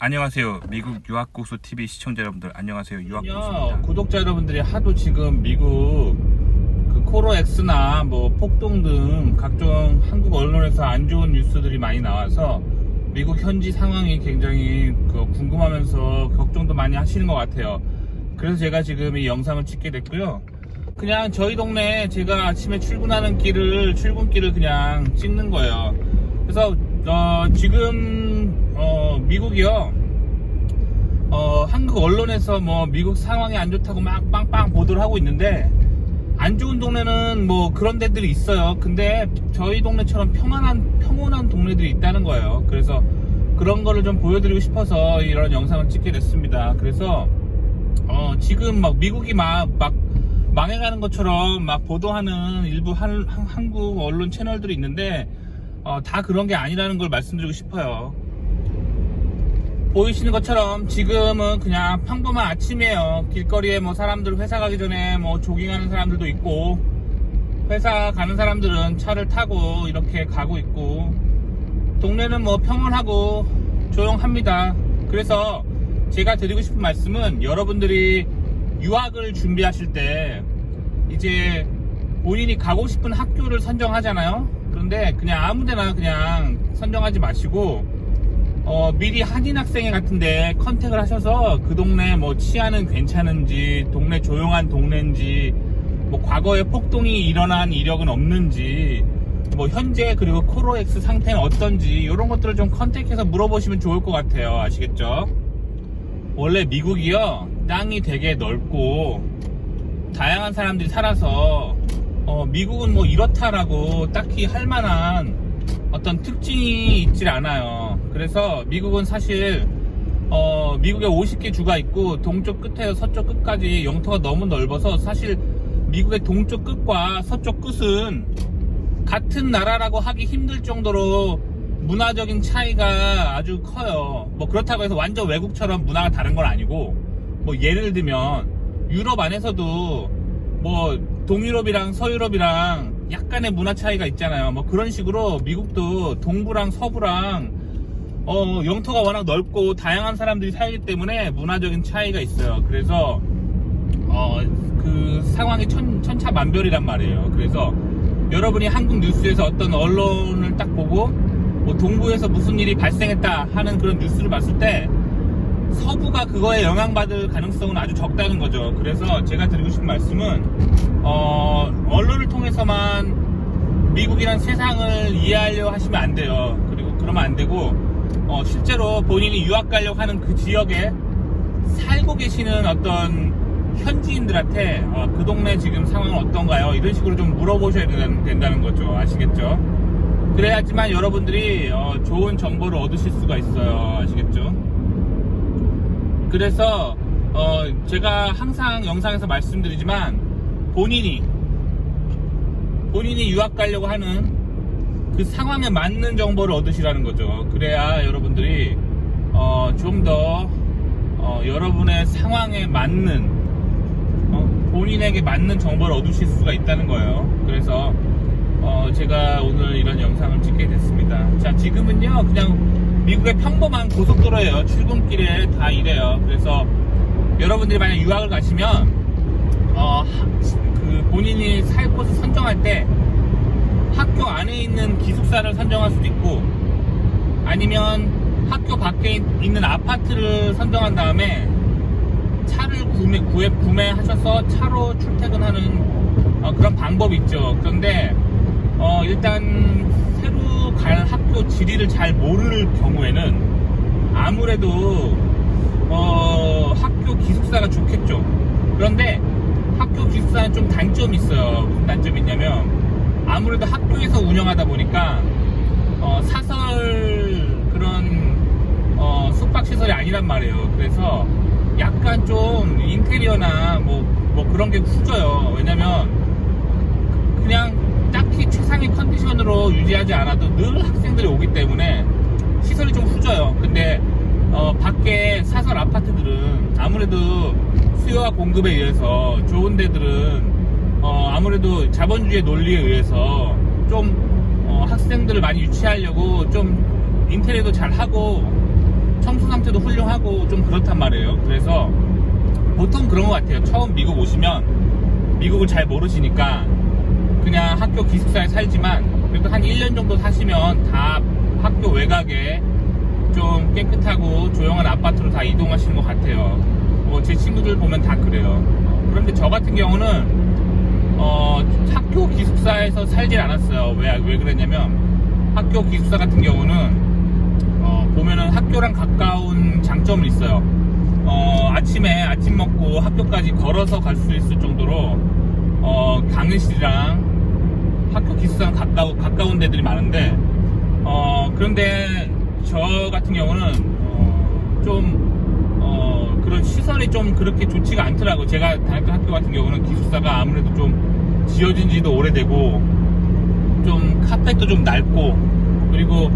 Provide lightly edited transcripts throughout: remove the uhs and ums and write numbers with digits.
안녕하세요. 미국 유학고수 TV 시청자 여러분들 안녕하세요. 유학고수입니다. 구독자 여러분들이 하도 지금 미국 그 코로엑스나 뭐 폭동 등 각종 한국 언론에서 안 좋은 뉴스들이 많이 나와서 미국 현지 상황이 굉장히 궁금하면서 걱정도 많이 하시는 것 같아요. 그래서 제가 지금 이 영상을 찍게 됐고요. 그냥 저희 동네 제가 아침에 출근길을 그냥 찍는 거예요. 그래서 지금 미국이요. 한국 언론에서 뭐 미국 상황이 안 좋다고 막 빵빵 보도를 하고 있는데 안 좋은 동네는 뭐 그런 데들이 있어요. 근데 저희 동네처럼 평온한 동네들이 있다는 거예요. 그래서 그런 거를 좀 보여드리고 싶어서 이런 영상을 찍게 됐습니다. 그래서 지금 막 미국이 막 망해가는 것처럼 막 보도하는 일부 한국 언론 채널들이 있는데 다 그런 게 아니라는 걸 말씀드리고 싶어요. 보이시는 것처럼 지금은 그냥 평범한 아침이에요. 길거리에 뭐 사람들 회사 가기 전에 뭐 조깅하는 사람들도 있고, 회사 가는 사람들은 차를 타고 이렇게 가고 있고, 동네는 뭐 평온하고 조용합니다. 그래서 제가 드리고 싶은 말씀은, 여러분들이 유학을 준비하실 때 이제 본인이 가고 싶은 학교를 선정하잖아요. 그런데 그냥 아무데나 그냥 선정하지 마시고 미리 한인학생회 같은데 컨택을 하셔서 그 동네 뭐 치안은 괜찮은지, 동네 조용한 동네인지, 뭐 과거에 폭동이 일어난 이력은 없는지, 뭐 현재 그리고 코로엑스 상태는 어떤지, 이런 것들을 좀 컨택해서 물어보시면 좋을 것 같아요. 아시겠죠? 원래 미국이요, 땅이 되게 넓고 다양한 사람들이 살아서 미국은 뭐 이렇다라고 딱히 할 만한 어떤 특징이 있질 않아요. 그래서 미국은 사실 미국에 50개 주가 있고 동쪽 끝에서 서쪽 끝까지 영토가 너무 넓어서 사실 미국의 동쪽 끝과 서쪽 끝은 같은 나라라고 하기 힘들 정도로 문화적인 차이가 아주 커요. 뭐 그렇다고 해서 완전 외국처럼 문화가 다른 건 아니고, 뭐 예를 들면 유럽 안에서도 뭐 동유럽이랑 서유럽이랑 약간의 문화 차이가 있잖아요. 뭐 그런 식으로 미국도 동부랑 서부랑 영토가 워낙 넓고 다양한 사람들이 살기 때문에 문화적인 차이가 있어요. 그래서 그 상황이 천차만별이란 말이에요. 그래서 여러분이 한국 뉴스에서 어떤 언론을 딱 보고 뭐 동부에서 무슨 일이 발생했다 하는 그런 뉴스를 봤을 때 서부가 그거에 영향받을 가능성은 아주 적다는 거죠. 그래서 제가 드리고 싶은 말씀은 언론을 통해서만 미국이란 세상을 이해하려고 하시면 안 돼요. 그리고 그러면 안 되고 실제로 본인이 유학 가려고 하는 그 지역에 살고 계시는 어떤 현지인들한테 그 동네 지금 상황은 어떤가요? 이런 식으로 좀 물어보셔야 된다는 거죠. 아시겠죠? 그래야지만 여러분들이 좋은 정보를 얻으실 수가 있어요. 아시겠죠? 그래서 제가 항상 영상에서 말씀드리지만 본인이 유학 가려고 하는 그 상황에 맞는 정보를 얻으시라는 거죠. 그래야 여러분들이 좀 더 여러분의 상황에 맞는 본인에게 맞는 정보를 얻으실 수가 있다는 거예요. 그래서 제가 오늘 이런 영상을 찍게 됐습니다. 자, 지금은요 그냥 미국의 평범한 고속도로예요. 출근길에 다 이래요. 그래서 여러분들이 만약 유학을 가시면 그 본인이 살 곳을 선정할 때 학교 안에 있는 기숙사를 선정할 수도 있고, 아니면 학교 밖에 있는 아파트를 선정한 다음에 차를 구매하셔서 차로 출퇴근하는 그런 방법이 있죠. 그런데 일단 새로 갈 학교 지리를 잘 모를 경우에는 아무래도 학교 기숙사가 좋겠죠. 그런데 학교 기숙사는 좀 단점이 있어요. 무슨 단점이 있냐면 아무래도 학교에서 운영하다 보니까 사설 그런 숙박시설이 아니란 말이에요. 그래서 약간 좀 인테리어나 뭐 그런 게 후져요. 왜냐면 그냥 딱히 최상의 컨디션으로 유지하지 않아도 늘 학생들이 오기 때문에 시설이 좀 후져요. 근데 밖에 사설 아파트들은 아무래도 수요와 공급에 의해서 좋은 데들은 아무래도 자본주의 논리에 의해서 좀 학생들을 많이 유치하려고 좀 인테리어도 잘 하고 청소 상태도 훌륭하고 좀 그렇단 말이에요. 그래서 보통 그런 것 같아요. 처음 미국 오시면 미국을 잘 모르시니까 그냥 학교 기숙사에 살지만 그래도 한 1년 정도 사시면 다 학교 외곽에 좀 깨끗하고 조용한 아파트로 다 이동하시는 것 같아요. 제 친구들 보면 다 그래요. 그런데 저 같은 경우는 학교 기숙사에서 살질 않았어요. 왜 그랬냐면 학교 기숙사 같은 경우는 보면은 학교랑 가까운 장점은 있어요. 아침에 아침 먹고 학교까지 걸어서 갈 수 있을 정도로 강의실이랑 학교 기숙사랑 가까운 데들이 많은데 그런데 저 같은 경우는 좀 그런 시설이 좀 그렇게 좋지가 않더라고요. 제가 다녔던 학교 같은 경우는 기숙사가 아무래도 좀 지어진 지도 오래되고 좀 카펫도 좀 낡고 그리고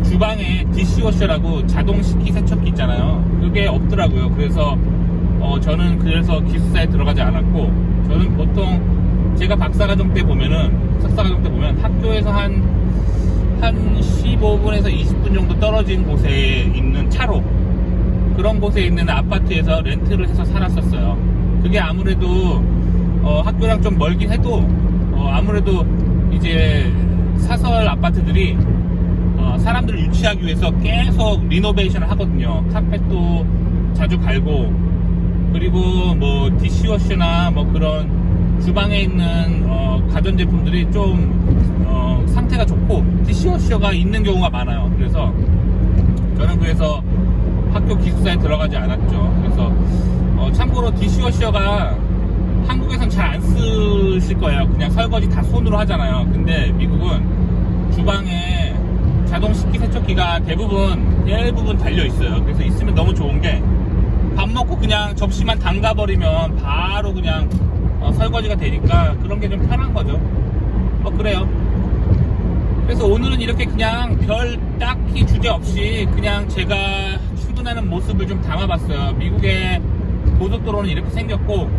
주방에 디시워셔라고 자동 식기 세척기 있잖아요. 그게 없더라고요. 그래서 저는 그래서 기숙사에 들어가지 않았고 저는 보통 제가 박사과정 때 보면은 석사과정 때 보면 학교에서 한 15분에서 20분 정도 떨어진 곳에 있는 차로 그런 곳에 있는 아파트에서 렌트를 해서 살았었어요. 그게 아무래도 학교랑 좀 멀긴 해도 아무래도 이제 사설 아파트들이 사람들을 유치하기 위해서 계속 리노베이션을 하거든요. 카펫도 자주 갈고 그리고 뭐 디시워셔나 뭐 그런 주방에 있는 가전제품들이 좀 상태가 좋고 디시워셔가 있는 경우가 많아요. 그래서 저는 그래서 학교 기숙사에 들어가지 않았죠. 그래서 참고로 디시워셔가 한국에선 잘 안 쓰실 거예요. 그냥 설거지 다 손으로 하잖아요. 근데 미국은 주방에 자동 식기 세척기가 대부분 달려 있어요. 그래서 있으면 너무 좋은 게 밥 먹고 그냥 접시만 담가버리면 바로 그냥 설거지가 되니까 그런 게 좀 편한 거죠. 그래요. 그래서 오늘은 이렇게 그냥 별 딱히 주제 없이 그냥 제가 출근하는 모습을 좀 담아봤어요. 미국의 고속도로는 이렇게 생겼고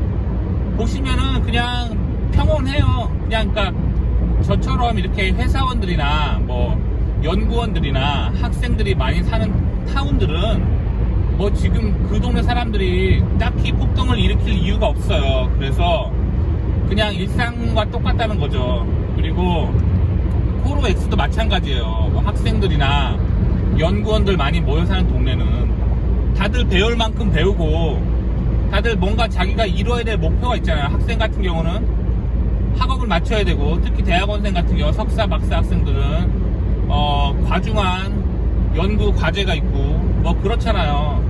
보시면은 그냥 평온해요. 그냥 그러니까 저처럼 이렇게 회사원들이나 뭐 연구원들이나 학생들이 많이 사는 타운들은 뭐 지금 그 동네 사람들이 딱히 폭동을 일으킬 이유가 없어요. 그래서 그냥 일상과 똑같다는 거죠. 그리고 코로엑스도 마찬가지예요. 뭐 학생들이나 연구원들 많이 모여 사는 동네는 다들 배울 만큼 배우고 다들 뭔가 자기가 이뤄야 될 목표가 있잖아요. 학생 같은 경우는 학업을 마쳐야 되고 특히 대학원생 같은 경우 석사 박사 학생들은 과중한 연구 과제가 있고 뭐 그렇잖아요.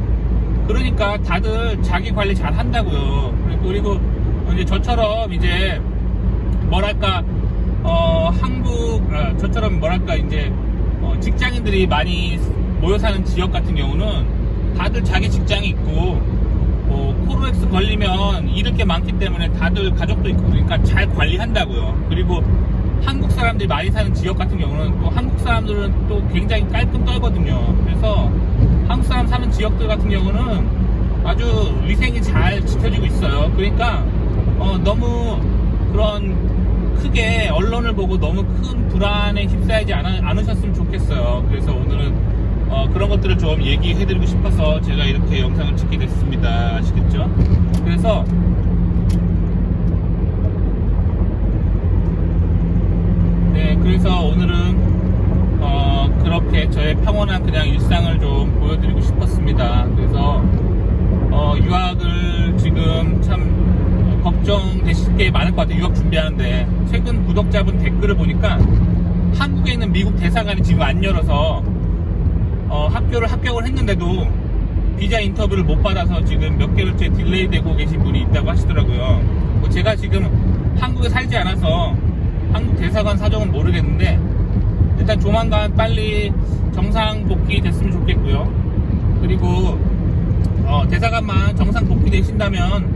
그러니까 다들 자기 관리 잘 한다고요. 그리고 이제 저처럼 이제 뭐랄까 저처럼 뭐랄까 이제 직장인들이 많이 모여 사는 지역 같은 경우는 다들 자기 직장이 있고 코로엑스 걸리면 잃을 게 많기 때문에 다들 가족도 있고 그러니까 잘 관리한다고요. 그리고 한국 사람들이 많이 사는 지역 같은 경우는 또 한국 사람들은 또 굉장히 깔끔 떨거든요. 그래서 한국 사람 사는 지역들 같은 경우는 아주 위생이 잘 지켜지고 있어요. 그러니까 너무 그런 크게 언론을 보고 너무 큰 불안에 휩싸이지 않으셨으면 좋겠어요. 그래서 오늘은 그런 것들을 좀 얘기해드리고 싶어서 제가 이렇게 영상을 찍게 됐습니다. 아시겠죠? 그래서 오늘은 그렇게 저의 평온한 그냥 일상을 좀 보여드리고 싶었습니다. 그래서 유학을 지금 참 걱정되실 게 많을 것 같아요. 유학 준비하는데 최근 구독자분 댓글을 보니까 한국에 있는 미국 대사관이 지금 안 열어서 학교를 합격을 했는데도 비자 인터뷰를 못 받아서 지금 몇 개월째 딜레이 되고 계신 분이 있다고 하시더라고요. 제가 지금 한국에 살지 않아서 한국 대사관 사정은 모르겠는데 일단 조만간 빨리 정상 복귀 됐으면 좋겠고요. 그리고 대사관만 정상 복귀 되신다면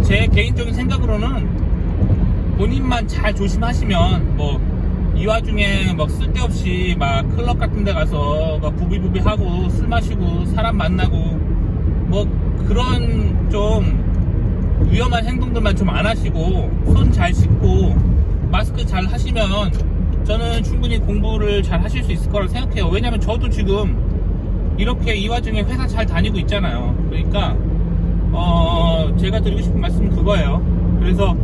제 개인적인 생각으로는 본인만 잘 조심하시면 뭐 이 와중에 막 쓸데없이 막 클럽 같은 데 가서 막 부비부비하고 술 마시고 사람 만나고 뭐 그런 좀 위험한 행동들만 좀 안 하시고 손 잘 씻고 마스크 잘 하시면 저는 충분히 공부를 잘 하실 수 있을 거라고 생각해요. 왜냐면 저도 지금 이렇게 이 와중에 회사 잘 다니고 있잖아요. 그러니까 제가 드리고 싶은 말씀은 그거예요. 그래서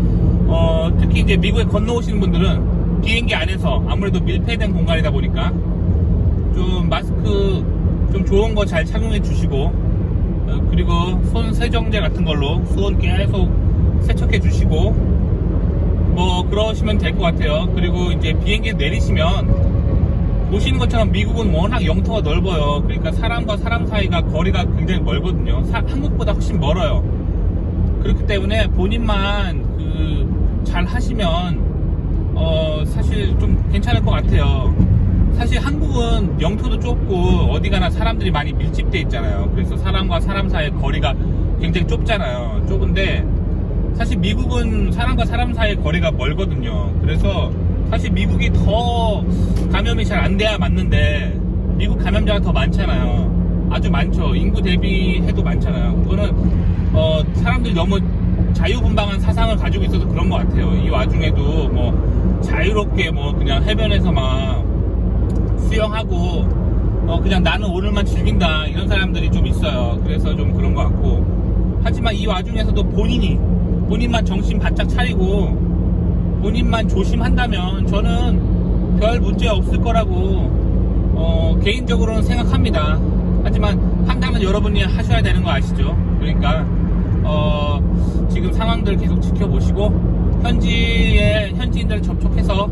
특히 이제 미국에 건너오시는 분들은 비행기 안에서 아무래도 밀폐된 공간이다 보니까 좀 마스크 좀 좋은 거 잘 착용해 주시고, 그리고 손 세정제 같은 걸로 손 계속 세척해 주시고 뭐 그러시면 될 것 같아요. 그리고 이제 비행기에 내리시면 보시는 것처럼 미국은 워낙 영토가 넓어요. 그러니까 사람과 사람 사이가 거리가 굉장히 멀거든요. 한국보다 훨씬 멀어요. 그렇기 때문에 본인만 잘 하시면 사실 좀 괜찮을 것 같아요. 사실 한국은 영토도 좁고 어디 가나 사람들이 많이 밀집돼 있잖아요. 그래서 사람과 사람 사이의 거리가 굉장히 좁잖아요. 좁은데 사실 미국은 사람과 사람 사이의 거리가 멀거든요. 그래서 사실 미국이 더 감염이 잘 안 돼야 맞는데 미국 감염자가 더 많잖아요. 아주 많죠. 인구 대비해도 많잖아요. 그거는 사람들이 너무 자유분방한 사상을 가지고 있어서 그런 것 같아요. 이 와중에도 뭐 자유롭게 뭐 그냥 해변에서 막 수영하고 그냥 나는 오늘만 즐긴다 이런 사람들이 좀 있어요. 그래서 좀 그런 것 같고, 하지만 이 와중에서도 본인만 정신 바짝 차리고 본인만 조심한다면 저는 별 문제 없을 거라고 개인적으로는 생각합니다. 하지만 판단은 여러분이 하셔야 되는 거 아시죠? 그러니까 지금 상황들 계속 지켜보시고 현지인들 접촉해서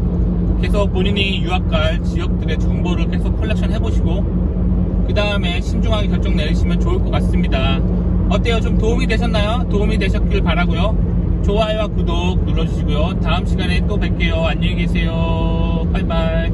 계속 본인이 유학 갈 지역들의 정보를 계속 컬렉션 해보시고 그 다음에 신중하게 결정 내리시면 좋을 것 같습니다. 어때요? 좀 도움이 되셨나요? 도움이 되셨길 바라고요. 좋아요와 구독 눌러주시고요. 다음 시간에 또 뵐게요. 안녕히 계세요. 바이바이.